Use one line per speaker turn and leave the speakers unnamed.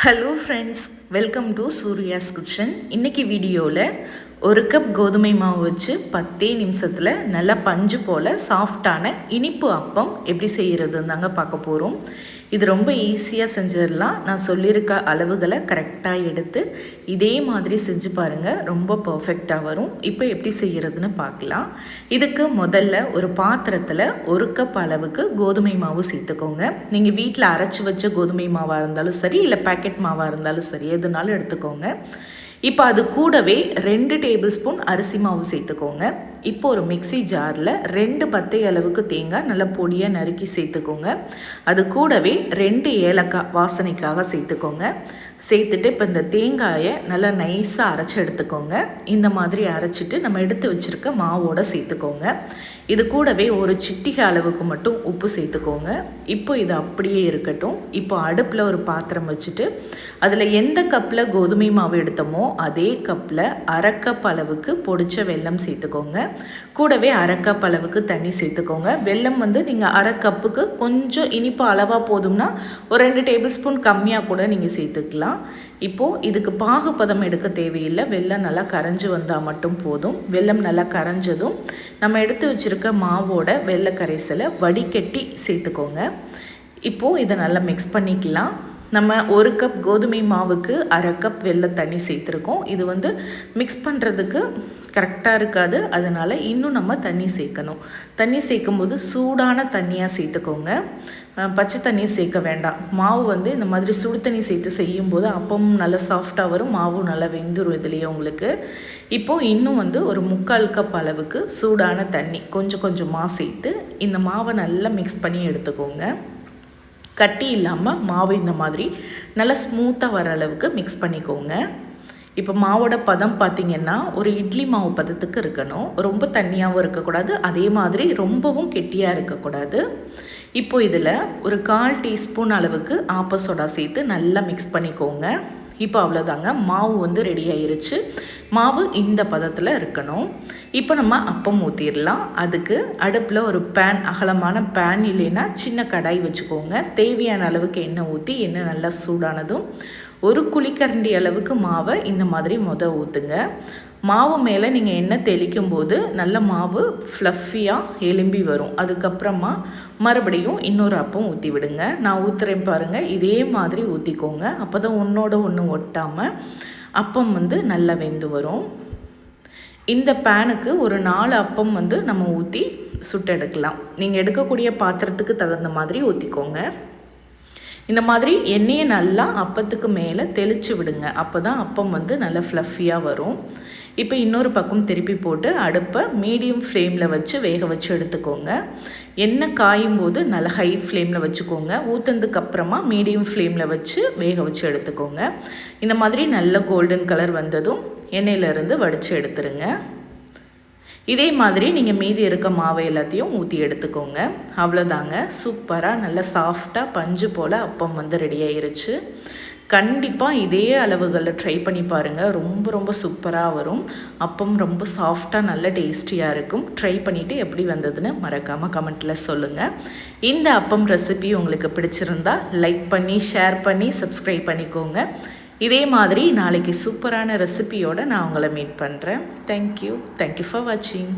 Hello friends, welcome to Surya's kitchen. இன்றைக்கி வீடியோவில் ஒரு கப் கோதுமை மாவு வச்சு 10 நிமிஷத்தில் நல்லா பஞ்சு போல் சாஃப்டான இனிப்பு அப்பம் எப்படி செய்கிறதுன்னு தாங்க பார்க்க போகிறோம். இது ரொம்ப ஈஸியாக செஞ்சிடலாம். நான் சொல்லியிருக்க அளவுகளை கரெக்டாக எடுத்து இதே மாதிரி செஞ்சு பாருங்கள், ரொம்ப பர்ஃபெக்டாக வரும். இப்போ எப்படி செய்கிறதுன்னு பார்க்கலாம். இதுக்கு முதல்ல ஒரு பாத்திரத்தில் ஒரு கப் அளவுக்கு கோதுமை மாவு சேர்த்துக்கோங்க. நீங்கள் வீட்டில் அரைச்சி வச்ச கோதுமை மாவாக இருந்தாலும் சரி, இல்லை பேக்கெட் மாவாக இருந்தாலும் சரி, எதுனாலும் எடுத்துக்கோங்க. இப்போ அது கூடவே 2 டேபிள் ஸ்பூன் அரிசி மாவு சேர்த்துக்கோங்க. இப்போ ஒரு மிக்சி ஜாரில் 2 பத்தை அளவுக்கு தேங்காய் நல்லா பொடியாக நறுக்கி சேர்த்துக்கோங்க. அது கூடவே 2 ஏலக்காய் வாசனைக்காக சேர்த்துக்கோங்க. சேர்த்துட்டு இப்போ இந்த தேங்காயை நல்லா நைஸாக அரைச்சி எடுத்துக்கோங்க. இந்த மாதிரி அரைச்சிட்டு நம்ம எடுத்து வச்சுருக்க மாவோடு சேர்த்துக்கோங்க. இது கூடவே ஒரு சிட்டிகை அளவுக்கு மட்டும் உப்பு சேர்த்துக்கோங்க. இப்போ இது அப்படியே இருக்கட்டும். இப்போ அடுப்பில் ஒரு பாத்திரம் வச்சுட்டு அதில் எந்த கப்பில் கோதுமை மாவு எடுத்தோமோ அதே கப்பில் அரை கப் அளவுக்கு பொடிச்ச வெல்லம் சேர்த்துக்கோங்க. கூடவே அரை கப் அளவுக்கு தண்ணி சேர்த்துக்கோங்க. வெல்லம் நீங்கள் அரை கப்புக்கு கொஞ்சம் இனிப்பு அளவாக போதும்னா ஒரு 2 டேபிள் ஸ்பூன் கம்மியாக கூட நீங்கள் சேர்த்துக்கலாம். இப்போது இதுக்கு பாகுபதம் எடுக்க தேவையில்லை. வெல்லம் நல்லா கரைஞ்சி வந்தால் மட்டும் போதும். வெல்லம் நல்லா கரைஞ்சதும் நம்ம எடுத்து வச்சுருக்க மாவோட வெள்ளை கரைசலை வடிகட்டி சேர்த்துக்கோங்க. இப்போது இதை நல்லா மிக்ஸ் பண்ணிக்கலாம். நம்ம ஒரு கப் கோதுமை மாவுக்கு அரை கப் வெள்ளை தண்ணி சேர்த்துருக்கோம். இது மிக்ஸ் பண்ணுறதுக்கு கரெக்டாக இருக்காது. அதனால் இன்னும் நம்ம தண்ணி சேர்க்கணும். தண்ணி சேர்க்கும்போது சூடான தண்ணியாக சேர்த்துக்கோங்க. பச்சை தண்ணி சேர்க்க வேண்டாம். மாவு இந்த மாதிரி சுடு தண்ணி சேர்த்து செய்யும்போது அப்பமும் நல்லா சாஃப்டாக வரும், மாவும் நல்லா வெந்துடும் இதுலேயே உங்களுக்கு. இப்போது இன்னும் ஒரு 3/4 கப் அளவுக்கு சூடான தண்ணி கொஞ்சம் கொஞ்சமாக சேர்த்து இந்த மாவை நல்லா மிக்ஸ் பண்ணி எடுத்துக்கோங்க. கட்டி இல்லாமல் மாவு இந்த மாதிரி நல்லா ஸ்மூத்தாக வர அளவுக்கு மிக்ஸ் பண்ணிக்கோங்க. இப்போ மாவோட பதம் பார்த்திங்கன்னா ஒரு இட்லி மாவு பதத்துக்கு இருக்கணும். ரொம்ப தண்ணியாகவும் இருக்கக்கூடாது, அதே மாதிரி ரொம்பவும் கெட்டியாக இருக்கக்கூடாது. இப்போ இதில் ஒரு 1/4 டீஸ்பூன் அளவுக்கு ஆப்ப சோடா சேர்த்து நல்லா மிக்ஸ் பண்ணிக்கோங்க. இப்போ அவ்வளோதாங்க, மாவு ரெடி ஆயிருச்சு. மாவு இந்த பதத்தில் இருக்கணும். இப்போ நம்ம அப்பம் ஊற்றிடலாம். அதுக்கு அடுப்பில் ஒரு பேன், அகலமான பேன் இல்லைன்னா சின்ன கடாய் வச்சுக்கோங்க. தேவையான அளவுக்கு எண்ணெய் ஊற்றி எண்ணெய் நல்லா சூடானதும் ஒரு குழிக்கரண்டி அளவுக்கு மாவை இந்த மாதிரி ஊற்றுங்க. மாவு மேலே நீங்கள் எண்ணெய் தெளிக்கும் போது நல்ல மாவு ஃப்ளஃபியாக எலும்பி வரும். அதுக்கப்புறமா மறுபடியும் இன்னொரு அப்பம் ஊற்றி விடுங்க. நான் ஊற்றுறேன் பாருங்கள், இதே மாதிரி ஊற்றிக்கோங்க. அப்போ தான் ஒன்றோட ஒன்று ஒட்டாமல் அப்பம் நல்லா வெந்து வரும். இந்த பேனுக்கு ஒரு 4 அப்பம் நம்ம ஊற்றி சுட்டெடுக்கலாம். நீங்கள் எடுக்கக்கூடிய பாத்திரத்துக்கு தகுந்த மாதிரி ஊற்றிக்கோங்க. இந்த மாதிரி எண்ணெயை நல்லா அப்பத்துக்கு மேலே தெளித்து விடுங்க. அப்போ தான் அப்பம் நல்லா ஃப்ளஃபியாக வரும். இப்போ இன்னொரு பக்கம் திருப்பி போட்டு அடுப்பை மீடியம் ஃப்ளேமில் வச்சு வேக வச்சு எடுத்துக்கோங்க. எண்ணெய் காயும் போது நல்லா ஹை ஃப்ளேமில் வச்சுக்கோங்க. ஊற்றுனதுக்கு அப்புறமா மீடியம் ஃப்ளேமில் வச்சு வேக வச்சு எடுத்துக்கோங்க. இந்த மாதிரி நல்ல கோல்டன் கலர் வந்ததும் எண்ணெயிலேருந்து வடித்து எடுத்துருங்க. இதே மாதிரி நீங்கள் மீதி இருக்க மாவை எல்லாத்தையும் ஊற்றி எடுத்துக்கோங்க. அவ்வளோதாங்க, சூப்பராக நல்லா சாஃப்டாக பஞ்சு போல் அப்பம் ரெடி ஆயிருச்சு. கண்டிப்பாக இதே அளவுகளில் ட்ரை பண்ணி பாருங்கள், ரொம்ப ரொம்ப சூப்பராக வரும். அப்பம் ரொம்ப சாஃப்டாக நல்ல டேஸ்டியாக இருக்கும். ட்ரை பண்ணிவிட்டு எப்படி வந்ததுன்னு மறக்காமல் கமெண்ட்டில் சொல்லுங்கள். இந்த அப்பம் ரெசிபி உங்களுக்கு பிடிச்சிருந்தா லைக் பண்ணி, ஷேர் பண்ணி, சப்ஸ்கிரைப் பண்ணிக்கோங்க. இதே மாதிரி நாளைக்கு சூப்பரான ரெசிபியோடு நான் உங்களை மீட் பண்ணுறேன். தேங்க்யூ ஃபார் வாட்சிங்.